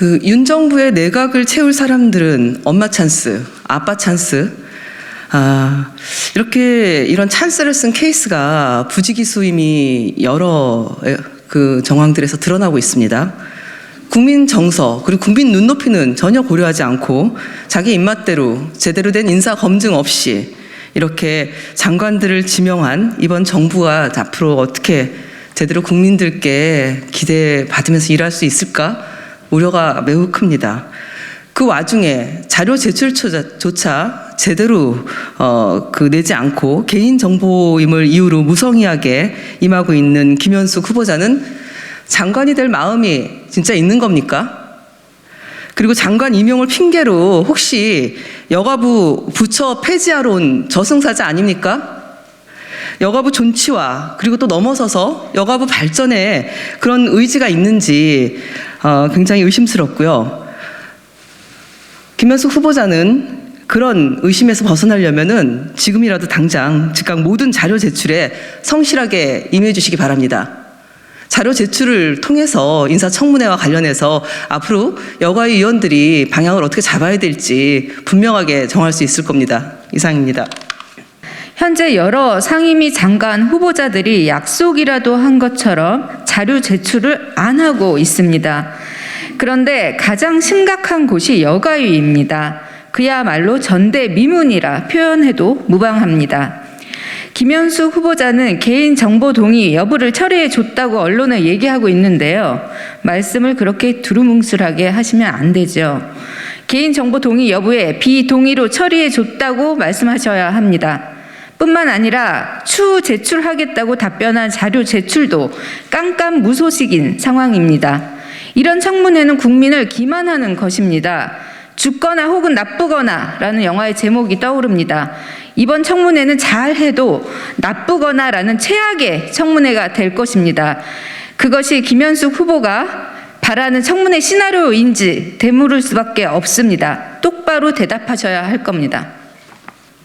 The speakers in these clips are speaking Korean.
윤 정부의 내각을 채울 사람들은 엄마 찬스, 아빠 찬스, 이런 찬스를 쓴 케이스가 부지기수 이미 여러 정황들에서 드러나고 있습니다. 국민 정서 그리고 국민 눈높이는 전혀 고려하지 않고 자기 입맛대로 제대로 된 인사 검증 없이 이렇게 장관들을 지명한 이번 정부가 앞으로 어떻게 제대로 국민들께 기대받으면서 일할 수 있을까 우려가 매우 큽니다. 그 와중에 자료 제출조차 제대로 내지 않고 개인정보임을 이유로 무성의하게 임하고 있는 김현숙 후보자는 장관이 될 마음이 진짜 있는 겁니까? 그리고 장관 임용을 핑계로 혹시 여가부 부처 폐지하러 온 저승사자 아닙니까? 여가부 존치와 그리고 또 넘어서서 여가부 발전에 그런 의지가 있는지 굉장히 의심스럽고요. 김현숙 후보자는 그런 의심에서 벗어나려면은 지금이라도 당장 즉각 모든 자료 제출에 성실하게 임해 주시기 바랍니다. 자료 제출을 통해서 인사청문회와 관련해서 앞으로 여가위 위원들이 방향을 어떻게 잡아야 될지 분명하게 정할 수 있을 겁니다. 이상입니다. 현재 여러 상임위 장관 후보자들이 약속이라도 한 것처럼 자료 제출을 안 하고 있습니다. 그런데 가장 심각한 곳이 여가위입니다. 그야말로 전대미문이라 표현해도 무방합니다. 김현숙 후보자는 개인정보 동의 여부를 처리해 줬다고 언론에 얘기하고 있는데요. 말씀을 그렇게 두루뭉술하게 하시면 안 되죠. 개인정보 동의 여부에 비동의로 처리해 줬다고 말씀하셔야 합니다. 뿐만 아니라 추후 제출하겠다고 답변한 자료 제출도 깜깜무소식인 상황입니다. 이런 청문회는 국민을 기만하는 것입니다. 죽거나 혹은 나쁘거나 라는 영화의 제목이 떠오릅니다. 이번 청문회는 잘해도 나쁘거나 라는 최악의 청문회가 될 것입니다. 그것이 김현숙 후보가 바라는 청문회 시나리오인지 되물을 수밖에 없습니다. 똑바로 대답하셔야 할 겁니다.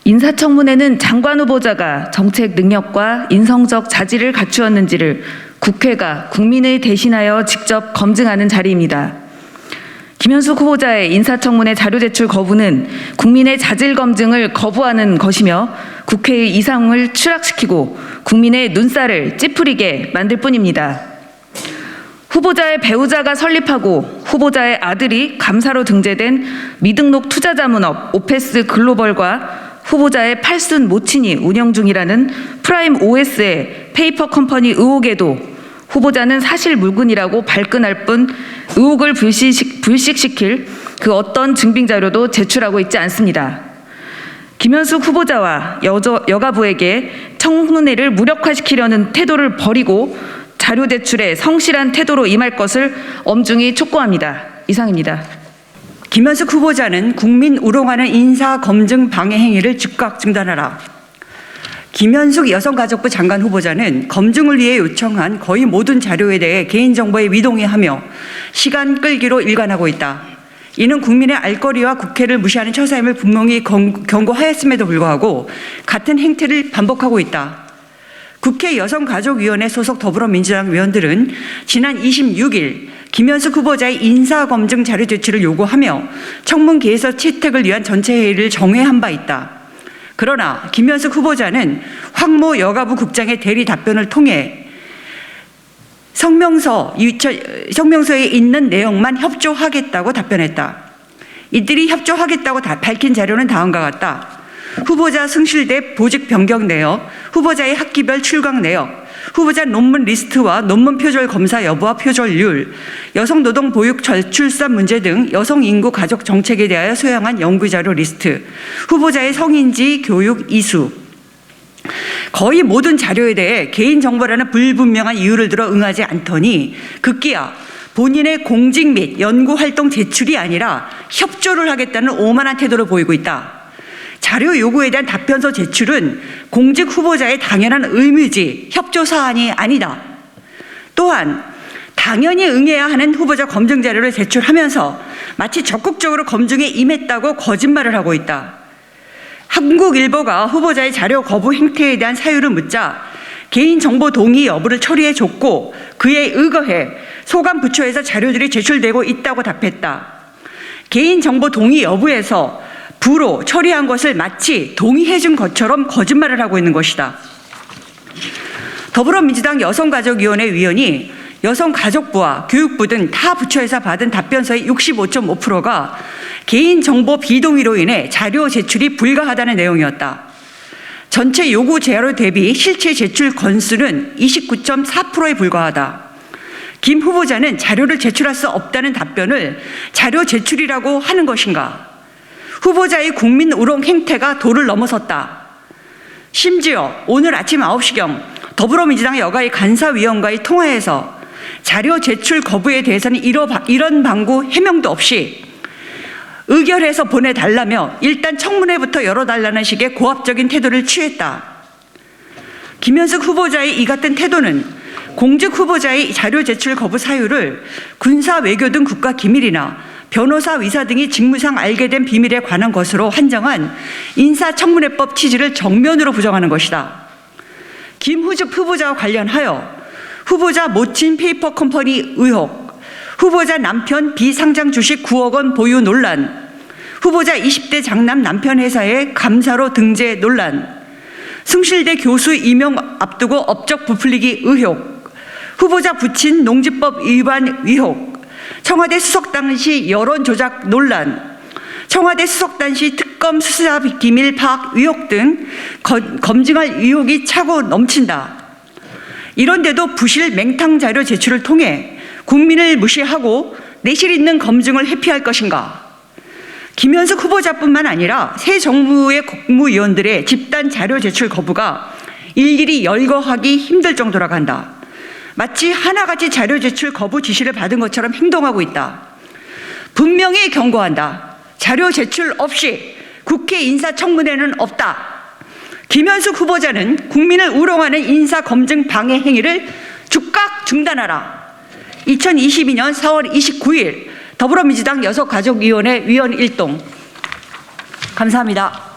인사청문회는 장관 후보자가 정책 능력과 인성적 자질을 갖추었는지를 국회가 국민을 대신하여 직접 검증하는 자리입니다. 김현숙 후보자의 인사청문회 자료 제출 거부는 국민의 자질 검증을 거부하는 것이며 국회의 이상을 추락시키고 국민의 눈살을 찌푸리게 만들 뿐입니다. 후보자의 배우자가 설립하고 후보자의 아들이 감사로 등재된 미등록 투자자문업 오페스 글로벌과 후보자의 팔순 모친이 운영 중이라는 프라임 OS의 페이퍼 컴퍼니 의혹에도 후보자는 사실 무근이라고 발끈할 뿐 의혹을 불식시킬 그 어떤 증빙 자료도 제출하고 있지 않습니다. 김현숙 후보자와 여가부에게 청문회를 무력화시키려는 태도를 버리고 자료 제출에 성실한 태도로 임할 것을 엄중히 촉구합니다. 이상입니다. 김현숙 후보자는 국민 우롱하는 인사검증 방해 행위를 즉각 중단하라. 김현숙 여성가족부 장관 후보자는 검증을 위해 요청한 거의 모든 자료에 대해 개인정보에 위동의하며 시간 끌기로 일관하고 있다. 이는 국민의 알 거리와 국회를 무시하는 처사임을 분명히 경고하였음에도 불구하고 같은 행태를 반복하고 있다. 국회 여성가족위원회 소속 더불어민주당 의원들은 지난 26일 김현숙 후보자의 인사검증 자료 제출을 요구하며 청문기에서 채택을 위한 전체 회의를 정회한 바 있다. 그러나 김현숙 후보자는 황모 여가부 국장의 대리 답변을 통해 성명서에 있는 내용만 협조하겠다고 답변했다. 이들이 협조하겠다고 밝힌 자료는 다음과 같다. 후보자 승실대 보직 변경 내역, 후보자의 학기별 출강 내역, 후보자 논문 리스트와 논문 표절 검사 여부와 표절률, 여성 노동 보육 저출산 문제 등 여성 인구 가족 정책에 대하여 소양한 연구자료 리스트, 후보자의 성인지 교육 이수, 거의 모든 자료에 대해 개인정보라는 불분명한 이유를 들어 응하지 않더니 급기야 본인의 공직 및 연구활동 제출이 아니라 협조를 하겠다는 오만한 태도를 보이고 있다. 자료 요구에 대한 답변서 제출은 공직 후보자의 당연한 의무지 협조 사안이 아니다. 또한 당연히 응해야 하는 후보자 검증 자료를 제출하면서 마치 적극적으로 검증에 임했다고 거짓말을 하고 있다. 한국일보가 후보자의 자료 거부 행태에 대한 사유를 묻자 개인정보 동의 여부를 처리해줬고 그에 의거해 소관부처에서 자료들이 제출되고 있다고 답했다. 개인정보 동의 여부에서 부로 처리한 것을 마치 동의해준 것처럼 거짓말을 하고 있는 것이다. 더불어민주당 여성가족위원회 위원이 여성가족부와 교육부 등 타 부처에서 받은 답변서의 65.5%가 개인정보 비동의로 인해 자료 제출이 불가하다는 내용이었다. 전체 요구 자료 대비 실제 제출 건수는 29.4%에 불과하다. 김 후보자는 자료를 제출할 수 없다는 답변을 자료 제출이라고 하는 것인가? 후보자의 국민 우롱 행태가 도를 넘어섰다. 심지어 오늘 아침 9시경 더불어민주당 여가의 간사위원과의 통화에서 자료 제출 거부에 대해서는 이런 방구 해명도 없이 의결해서 보내달라며 일단 청문회부터 열어달라는 식의 고압적인 태도를 취했다. 김현숙 후보자의 이 같은 태도는 공직 후보자의 자료 제출 거부 사유를 군사 외교 등 국가 기밀이나 변호사 위사 등이 직무상 알게 된 비밀에 관한 것으로 한정한 인사청문회법 취지를 정면으로 부정하는 것이다. 김후숙 후보자와 관련하여 후보자 모친 페이퍼 컴퍼니 의혹, 후보자 남편 비상장 주식 9억 원 보유 논란, 후보자 20대 장남 남편 회사의 감사로 등재 논란, 숭실대 교수 임용 앞두고 업적 부풀리기 의혹, 후보자 부친 농지법 위반 의혹, 청와대 수석 당시 여론 조작 논란, 청와대 수석 당시 특검 수사 기밀 파악 의혹 등 검증할 의혹이 차고 넘친다. 이런데도 부실 맹탕 자료 제출을 통해 국민을 무시하고 내실 있는 검증을 회피할 것인가? 김현숙 후보자뿐만 아니라 새 정부의 국무위원들의 집단 자료 제출 거부가 일일이 열거하기 힘들 정도라 간다. 마치 하나같이 자료 제출 거부 지시를 받은 것처럼 행동하고 있다. 분명히 경고한다. 자료 제출 없이 국회 인사청문회는 없다. 김현숙 후보자는 국민을 우롱하는 인사검증 방해 행위를 즉각 중단하라. 2022년 4월 29일 더불어민주당 여성가족위원회 위원 일동. 감사합니다.